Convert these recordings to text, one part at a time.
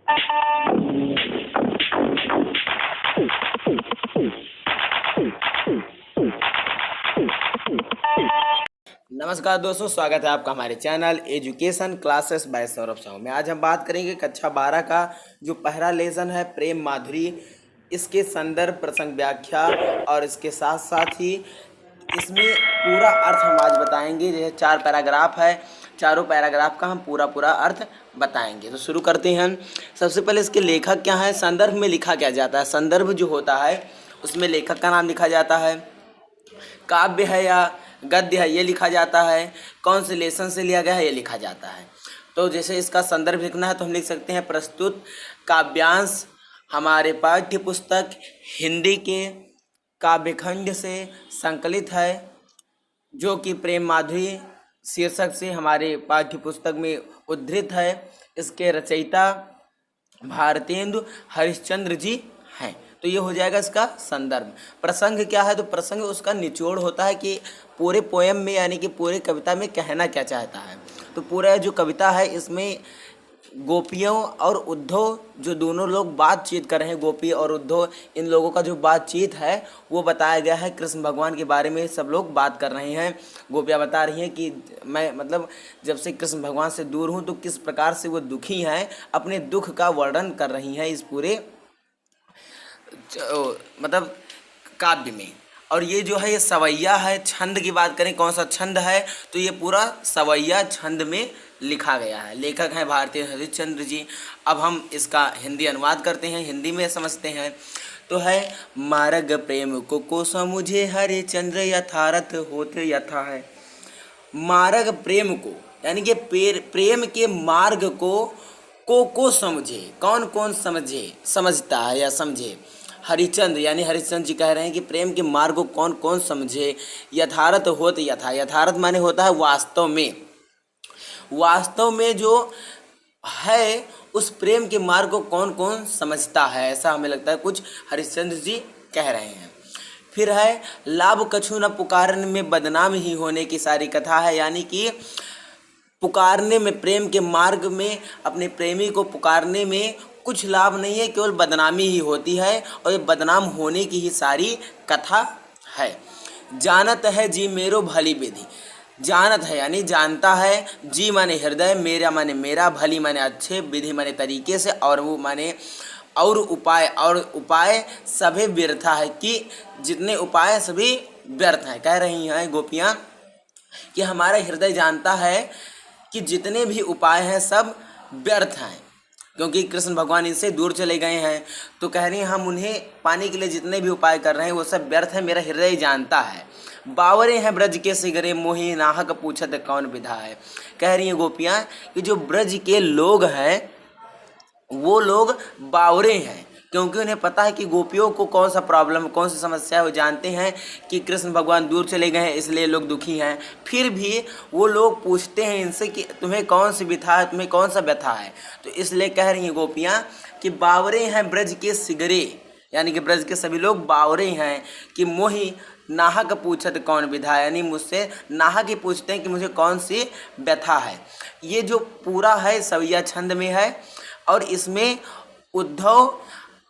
नमस्कार दोस्तों, स्वागत है आपका हमारे channel education classes bye Saurabh Sahu में। आज हम बात करेंगे कक्षा 12 का जो पहला लेसन है प्रेम माधुरी, इसके संदर्भ, प्रसंग, व्याख्या और इसके साथ साथ ही इसमें पूरा अर्थ हम आज बताएंगे। जैसे 4 पैराग्राफ है, चारों पैराग्राफ का हम पूरा अर्थ बताएंगे। तो शुरू करते हैं। सबसे पहले इसके लेखक क्या है, संदर्भ में लिखा क्या जाता है। संदर्भ जो होता है उसमें लेखक का नाम लिखा जाता है, काव्य है या गद्य है ये लिखा जाता है, कौन से लेसन से लिया गया है ये लिखा जाता है। तो जैसे इसका संदर्भ लिखना है तो हम लिख सकते हैं प्रस्तुत काव्यांश हमारे पाठ्य पुस्तक हिंदी के काव्यखंड से संकलित है, जो कि प्रेम माधुरी शीर्षक से हमारे पाठ्य पुस्तक में उद्धृत है। इसके रचयिता भारतेंदु हरिश्चंद्र जी हैं। तो ये हो जाएगा इसका संदर्भ। प्रसंग क्या है, तो प्रसंग उसका निचोड़ होता है कि पूरे पोएम में यानी कि पूरे कविता में कहना क्या चाहता है। तो पूरा जो कविता है इसमें गोपियों और उद्धव जो दोनों लोग बातचीत कर रहे हैं, गोपी और उद्धव, इन लोगों का जो बातचीत है वो बताया गया है। कृष्ण भगवान के बारे में सब लोग बात कर रहे हैं। गोपियाँ बता रही हैं कि मैं मतलब जब से कृष्ण भगवान से दूर हूँ तो किस प्रकार से वो दुखी हैं, अपने दुख का वर्णन कर रही हैं इस पूरे मतलब काव्य में। और ये जो है ये सवैया है। छंद की बात करें कौन सा छंद है, तो ये पूरा सवैया छंद में लिखा गया है। लेखक हैं भारतीय हरिश्चंद्र जी। अब हम इसका हिंदी अनुवाद करते हैं, हिंदी में समझते हैं। तो है मार्ग प्रेम को समुझे हरिश्चंद्र यथारथ होते यथा है। मार्ग प्रेम को यानी कि प्रेम के मार्ग को समझे, कौन कौन समझे, समझता है या समझे। हरिश्चंद्र यानी हरिश्चंद्र जी कह रहे हैं कि प्रेम के मार्ग को कौन कौन समझे। यथार्थ होत यथा, यथार्थ माने होता है वास्तव में, वास्तव में जो है उस प्रेम के मार्ग को कौन कौन समझता है, ऐसा हमें लगता है कुछ हरिश्चंद्र जी कह रहे हैं। फिर है लाभ कछु न पुकारन में बदनाम ही होने की सारी कथा है। यानी कि पुकारने में, प्रेम के मार्ग में अपने प्रेमी को पुकारने में कुछ लाभ नहीं है, केवल बदनामी ही होती है और ये बदनाम होने की ही सारी कथा है। जानत है जी मेरो भली विधि, जानत है यानी जानता है, जी माने हृदय, मेरा माने मेरा, भली माने अच्छे, विधि माने तरीके से, और वो माने और उपाय, और उपाय सभी व्यर्था है कि जितने उपाय सभी व्यर्थ हैं। कह रही हैं गोपियाँ कि हमारा हृदय जानता है कि जितने भी उपाय हैं सब व्यर्थ हैं, क्योंकि कृष्ण भगवान इनसे दूर चले गए हैं। तो कह रही हैं हम उन्हें पाने के लिए जितने भी उपाय कर रहे हैं वो सब व्यर्थ है, मेरा हृदय जानता है। बावरे हैं ब्रज के सिगरे मोही नाहक पूछत कौन विधा है। कह रही हैं गोपियाँ कि जो ब्रज के लोग हैं वो लोग बावरे हैं, क्योंकि उन्हें पता है कि गोपियों को कौन सा प्रॉब्लम, कौन सी समस्या है। वो जानते हैं कि कृष्ण भगवान दूर चले गए हैं इसलिए लोग दुखी हैं। फिर भी वो लोग पूछते हैं इनसे कि तुम्हें कौन सी व्यथा है, तुम्हें कौन सा व्यथा है। तो इसलिए कह रही हैं गोपियाँ कि बावरे हैं ब्रज के सिगरे, यानी कि ब्रज के सभी लोग बावरे हैं कि मोही नाहक पूछत कौन विधा, यानी मुझसे नाहक ही पूछते हैं कि मुझे कौन सी व्यथा है। ये जो पूरा है सवैया छंद में है और इसमें उद्धव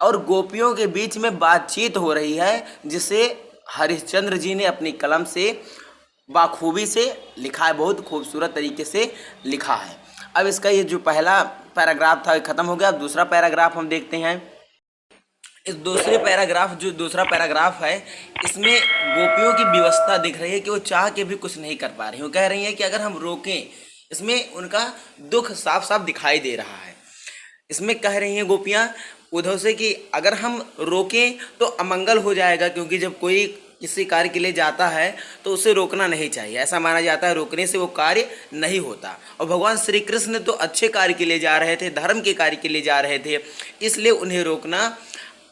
और गोपियों के बीच में बातचीत हो रही है, जिसे हरिश्चंद्र जी ने अपनी कलम से बाखूबी से लिखा है, बहुत खूबसूरत तरीके से लिखा है। अब इसका ये जो पहला पैराग्राफ था ख़त्म हो गया। अब दूसरा पैराग्राफ हम देखते हैं। इस दूसरे पैराग्राफ, जो दूसरा पैराग्राफ है, इसमें गोपियों की व्यवस्था दिख रही है कि वो चाह के भी कुछ नहीं कर पा रही। वो कह रही हैं कि अगर हम रोकें, इसमें उनका दुख साफ साफ दिखाई दे रहा है। इसमें कह रही हैं गोपियाँ उद्धव से कि अगर हम रोकें तो अमंगल हो जाएगा, क्योंकि जब कोई किसी कार्य के लिए जाता है तो उसे रोकना नहीं चाहिए। ऐसा माना जाता है रोकने से वो कार्य नहीं होता। और भगवान श्री कृष्ण तो अच्छे कार्य के लिए जा रहे थे, धर्म के कार्य के लिए जा रहे थे, इसलिए उन्हें रोकना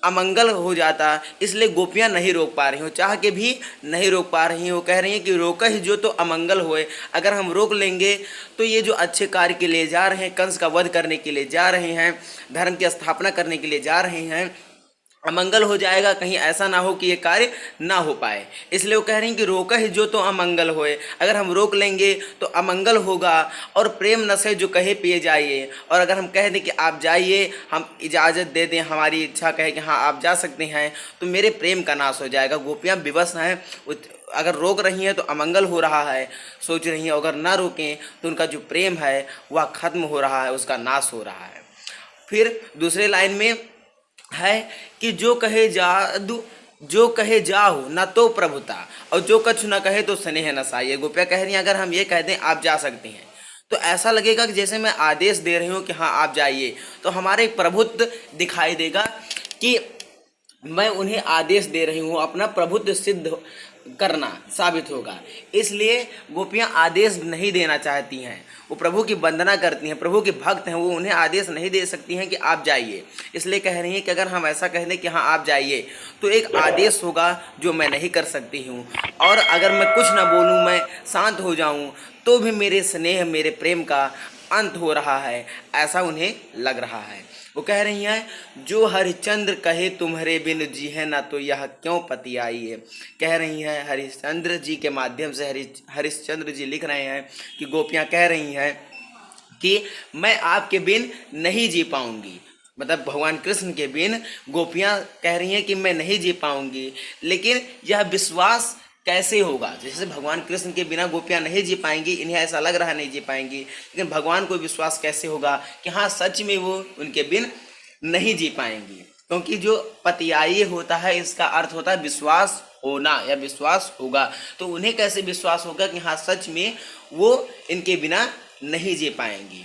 अमंगल हो जाता, इसलिए गोपियाँ नहीं रोक पा रही हो, चाह के भी नहीं रोक पा रही हैं। वो कह रही हैं कि रोका ही जो तो अमंगल होए। अगर हम रोक लेंगे तो ये जो अच्छे कार्य के लिए जा रहे हैं, कंस का वध करने के लिए जा रहे हैं, धर्म की स्थापना करने के लिए जा रहे हैं, अमंगल हो जाएगा, कहीं ऐसा ना हो कि ये कार्य ना हो पाए। इसलिए वो कह रही हैं कि रोका ही जो तो अमंगल होए। अगर हम रोक लेंगे तो अमंगल होगा। और प्रेम नशे जो कहे पिए जाइए, और अगर हम कह दें कि आप जाइए, हम इजाज़त दे दें, हमारी इच्छा कहे कि हाँ आप जा सकते हैं, तो मेरे प्रेम का नाश हो जाएगा। गोपियाँ विवश हैं, अगर रोक रही हैं तो अमंगल हो रहा है, सोच रही हैं, अगर ना रोकें तो उनका जो प्रेम है वह खत्म हो रहा है, उसका नाश हो रहा है। फिर दूसरे लाइन में है कि जो कहे जाहु न तो प्रभुता, और जो कछु न कहे तो स्नेह नशा। ये गोपियाँ कह रही हैं अगर हम ये कह दें आप जा सकते हैं, तो ऐसा लगेगा कि जैसे मैं आदेश दे रही हूँ कि हाँ आप जाइए, तो हमारे प्रभुत्व दिखाई देगा कि मैं उन्हें आदेश दे रही हूँ, अपना प्रभुत्व सिद्ध करना साबित होगा। इसलिए गोपियाँ आदेश नहीं देना चाहती हैं, वो प्रभु की वंदना करती हैं, प्रभु के भक्त हैं, वो उन्हें आदेश नहीं दे सकती हैं कि आप जाइए। इसलिए कह रही हैं कि अगर हम ऐसा कह दें कि हाँ आप जाइए, तो एक आदेश होगा जो मैं नहीं कर सकती हूँ। और अगर मैं कुछ ना बोलूँ, मैं शांत हो जाऊँ, तो भी मेरे स्नेह, मेरे प्रेम का अंत हो रहा है, ऐसा उन्हें लग रहा है। वो कह रही हैं जो हरिश्चंद्र कहे तुम्हारे बिन जी है ना, तो यह क्यों पति आई है। कह रही हैं हरिश्चंद्र जी के माध्यम से हरिश्चंद्र जी लिख रहे हैं कि गोपियाँ कह रही हैं कि मैं आपके बिन नहीं जी पाऊंगी, मतलब भगवान कृष्ण के बिन गोपियाँ कह रही हैं कि मैं नहीं जी पाऊंगी। लेकिन यह विश्वास कैसे होगा, जैसे भगवान कृष्ण के बिना गोपियाँ नहीं जी पाएंगी, इन्हें ऐसा लग रहा है नहीं जी पाएंगी, लेकिन भगवान को विश्वास कैसे होगा कि हाँ सच में वो उनके बिन नहीं जी पाएंगी। क्योंकि जो पतियायी होता है इसका अर्थ होता है विश्वास होना या विश्वास होगा। तो उन्हें कैसे विश्वास होगा कि हाँ सच में वो इनके बिना नहीं जी पाएंगी।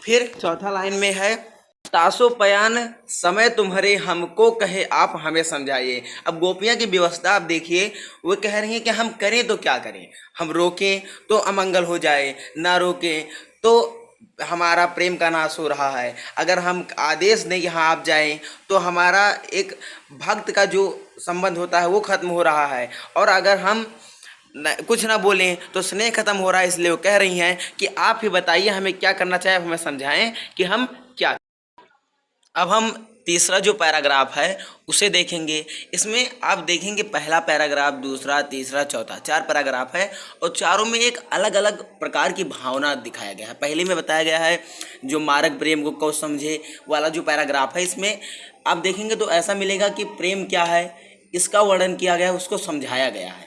फिर चौथा लाइन में है तासो पयान समय तुम्हारे हमको कहे आप हमें समझाइए। अब गोपियाँ की व्यवस्था आप देखिए, वो कह रही हैं कि हम करें तो क्या करें, हम रोकें तो अमंगल हो जाए, ना रोकें तो हमारा प्रेम का नाश हो रहा है। अगर हम आदेश दें कि हाँ आप जाएं, तो हमारा एक भक्त का जो संबंध होता है वो खत्म हो रहा है। और अगर हम कुछ ना बोलें तो स्नेह खत्म हो रहा है। इसलिए वो कह रही हैं कि आप ही बताइए हमें क्या करना चाहिए, हमें समझाएं कि हम क्या। अब हम तीसरा जो पैराग्राफ है उसे देखेंगे। इसमें आप देखेंगे पहला पैराग्राफ, दूसरा, तीसरा, चौथा, 4 पैराग्राफ है, और चारों में एक अलग अलग प्रकार की भावना दिखाया गया है। पहले में बताया गया है जो मार्ग प्रेम को समझे वाला जो पैराग्राफ है, इसमें आप देखेंगे तो ऐसा मिलेगा कि प्रेम क्या है इसका वर्णन किया गया है, उसको समझाया गया है।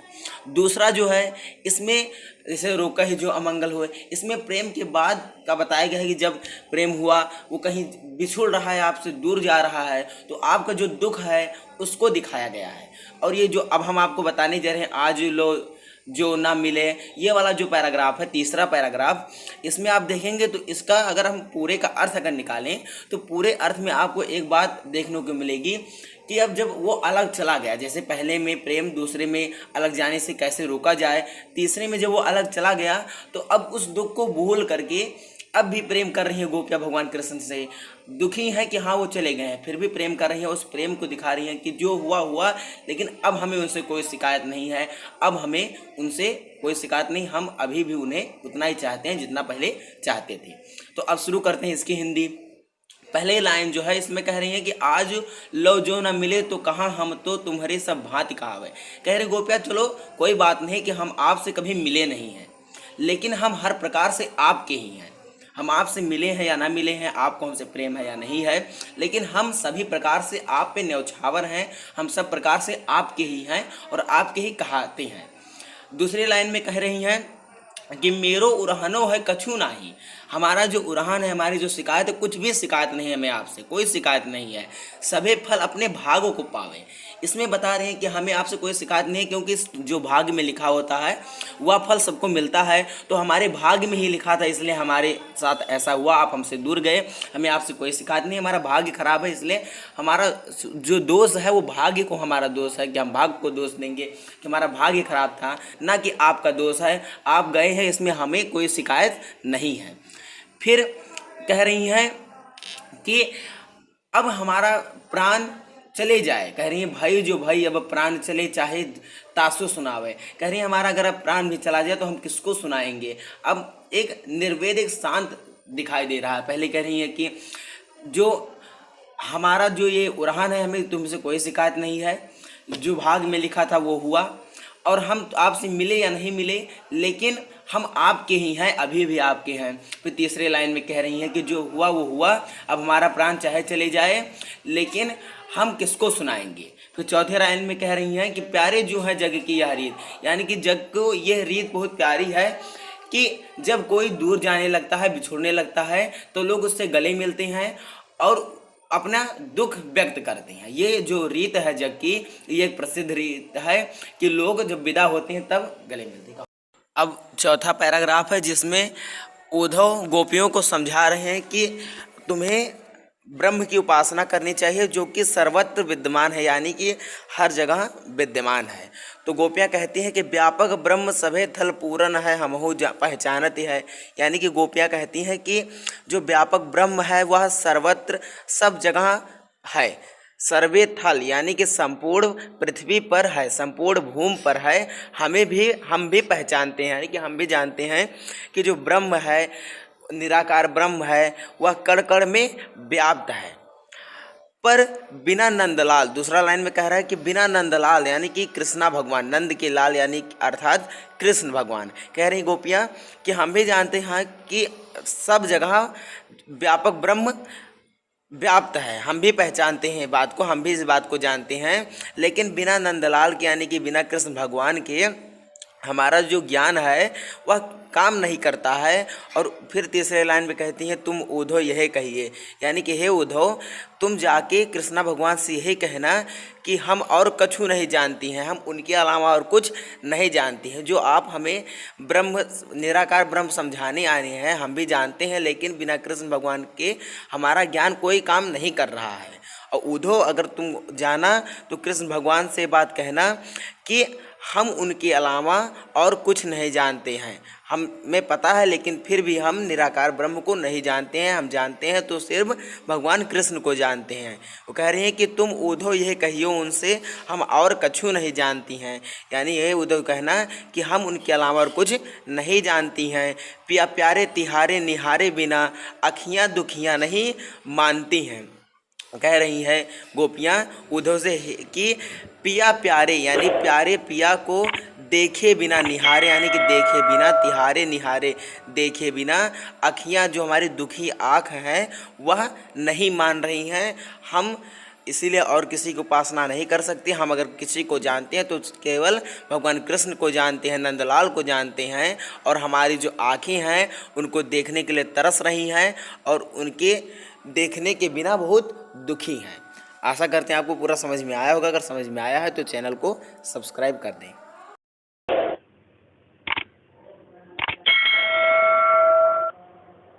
दूसरा जो है इसमें जैसे रोका ही जो अमंगल हुए, इसमें प्रेम के बाद का बताया गया है कि जब प्रेम हुआ वो कहीं बिछुड़ रहा है, आपसे दूर जा रहा है, तो आपका जो दुख है उसको दिखाया गया है। और ये जो अब हम आपको बताने जा रहे हैं आज लो जो ना मिले, ये वाला जो पैराग्राफ है तीसरा पैराग्राफ, इसमें आप देखेंगे तो इसका अगर हम पूरे का अर्थ अगर निकालें तो पूरे अर्थ में आपको एक बात देखने को मिलेगी कि अब जब वो अलग चला गया, जैसे पहले में प्रेम, दूसरे में अलग जाने से कैसे रोका जाए, तीसरे में जब वो अलग चला गया तो अब उस दुख को भूल करके अब भी प्रेम कर रही हैं गोपियाँ भगवान कृष्ण से। दुखी हैं कि हाँ वो चले गए हैं, फिर भी प्रेम कर रही हैं, उस प्रेम को दिखा रही हैं कि जो हुआ हुआ, लेकिन अब हमें उनसे कोई शिकायत नहीं है, अब हमें उनसे कोई शिकायत नहीं, हम अभी भी उन्हें उतना ही चाहते हैं जितना पहले चाहते थे। तो अब शुरू करते हैं इसकी हिंदी। पहले लाइन जो है इसमें कह रही है कि आज लो जो न मिले तो कहाँ हम तो तुम्हारे सब भांति कहावे। कह रहे गोपिया चलो कोई बात नहीं कि हम आपसे कभी मिले नहीं हैं, लेकिन हम हर प्रकार से आपके ही हैं। हम आपसे मिले हैं या ना मिले हैं, आपको हमसे प्रेम है या नहीं है, लेकिन हम सभी प्रकार से आप पे न्यौछावर हैं, हम सब प्रकार से आपके ही हैं और आपके ही कहाते हैं। दूसरी लाइन में कह रही हैं कि मेरो उरहनो है कछु नाही। हमारा जो उरहन है, हमारी जो शिकायत है, कुछ भी शिकायत नहीं है, हमें आपसे कोई शिकायत नहीं है। सभे फल अपने भागों को पावे। इसमें बता रहे हैं कि हमें आपसे कोई शिकायत नहीं है, क्योंकि जो भाग्य में लिखा होता है वह फल सबको मिलता है। तो हमारे भाग्य में ही लिखा था, इसलिए हमारे साथ ऐसा हुआ, आप हमसे दूर गए, हमें आपसे कोई शिकायत नहीं। हमारा भाग्य खराब है, इसलिए हमारा जो दोष है वो भाग्य को हमारा दोष है कि हम भाग्य को दोष देंगे कि हमारा भाग्य खराब था, ना कि आपका दोष है, आप गए हैं, इसमें हमें कोई शिकायत नहीं है। फिर कह रही हैं कि अब हमारा प्राण चले जाए। कह रही हैं भाई जो भाई अब प्राण चले चाहे तासो सुनावे। कह रही हैं हमारा अगर अब प्राण भी चला जाए तो हम किसको सुनाएंगे। अब एक निर्वेद, एक शांत दिखाई दे रहा है। पहले कह रही हैं कि जो हमारा जो ये उड़ान है, हमें तुमसे कोई शिकायत नहीं है, जो भाग में लिखा था वो हुआ, और हम आपसे मिले या नहीं मिले लेकिन हम आपके ही हैं, अभी भी आपके हैं। फिर तीसरे लाइन में कह रही हैं कि जो हुआ वो हुआ, अब हमारा प्राण चाहे चले जाए लेकिन हम किसको सुनाएंगे। फिर चौथे लाइन में कह रही हैं कि प्यारे जो है जग की यह रीत, यानी कि जग को यह रीत बहुत प्यारी है कि जब कोई दूर जाने लगता है, बिछुड़ने लगता है, तो लोग उससे गले मिलते हैं और अपना दुख व्यक्त करते हैं। ये जो रीत है जग की, ये एक प्रसिद्ध रीत है कि लोग जब विदा होते हैं तब गले मिलते हैं। अब चौथा पैराग्राफ है जिसमें उद्धव गोपियों को समझा रहे हैं कि तुम्हें ब्रह्म की उपासना करनी चाहिए जो कि सर्वत्र विद्यमान है, यानी कि हर जगह विद्यमान है। तो गोपियाँ कहती हैं कि व्यापक ब्रह्म सभे थल पूरन है, हमहु पहचानती है, यानी कि गोपियाँ कहती हैं कि जो व्यापक ब्रह्म है वह सर्वत्र सब जगह है, सर्वे थल यानी कि संपूर्ण पृथ्वी पर है, संपूर्ण भूमि पर है, हम भी पहचानते हैं, यानी कि हम भी जानते हैं कि जो ब्रह्म है, निराकार ब्रह्म है, वह कण कण में व्याप्त है। पर बिना नंदलाल, दूसरा लाइन में कह रहा है कि बिना नंदलाल यानी कि कृष्णा भगवान, नंद के लाल यानी अर्थात कृष्ण भगवान, कह रही गोपियाँ कि हम भी जानते हैं कि सब जगह व्यापक ब्रह्म व्याप्त है, हम भी पहचानते हैं बात को, हम भी इस बात को जानते हैं, लेकिन बिना नंदलाल के यानी कि बिना कृष्ण भगवान के हमारा जो ज्ञान है वह काम नहीं करता है। और फिर तीसरे लाइन में कहती हैं तुम उद्धव यही कहिए, यानी कि हे उद्धव तुम जाके कृष्णा भगवान से यही कहना कि हम और कछु नहीं जानती हैं, हम उनके अलावा और कुछ नहीं जानती हैं। जो आप हमें ब्रह्म, निराकार ब्रह्म समझाने आए हैं, हम भी जानते हैं, लेकिन बिना कृष्ण भगवान के हमारा ज्ञान कोई काम नहीं कर रहा है। और उद्धव अगर तुम जाना तो कृष्ण भगवान से बात कहना कि हम उनके अलावा और कुछ नहीं जानते हैं, हमें पता है लेकिन फिर भी हम निराकार ब्रह्म को नहीं जानते हैं, हम जानते हैं तो सिर्फ भगवान कृष्ण को जानते हैं। वो कह रहे हैं कि तुम उद्धव यह कहियो उनसे हम और कछु नहीं जानती हैं, यानी ये उद्धव कहना कि हम उनके अलावा और कुछ नहीं जानती हैं। पिया प्यारे तिहारे निहारे बिना अखियाँ दुखियाँ नहीं मानती हैं, कह रही हैं गोपियाँ उद्धव से कि पिया प्यारे यानी प्यारे पिया को देखे बिना, निहारे यानी कि देखे बिना, तिहारे निहारे देखे बिना, अखियाँ जो हमारी दुखी आँख हैं वह नहीं मान रही हैं। हम इसीलिए और किसी की उपासना नहीं कर सकते। हम अगर किसी को जानते हैं तो केवल भगवान कृष्ण को जानते हैं, नंदलाल को जानते हैं, और हमारी जो आँखें हैं उनको देखने के लिए तरस रही हैं और उनके देखने के बिना बहुत दुखी हैं। आशा करते हैं आपको पूरा समझ में आया होगा। अगर समझ में आया है तो चैनल को सब्सक्राइब कर दें।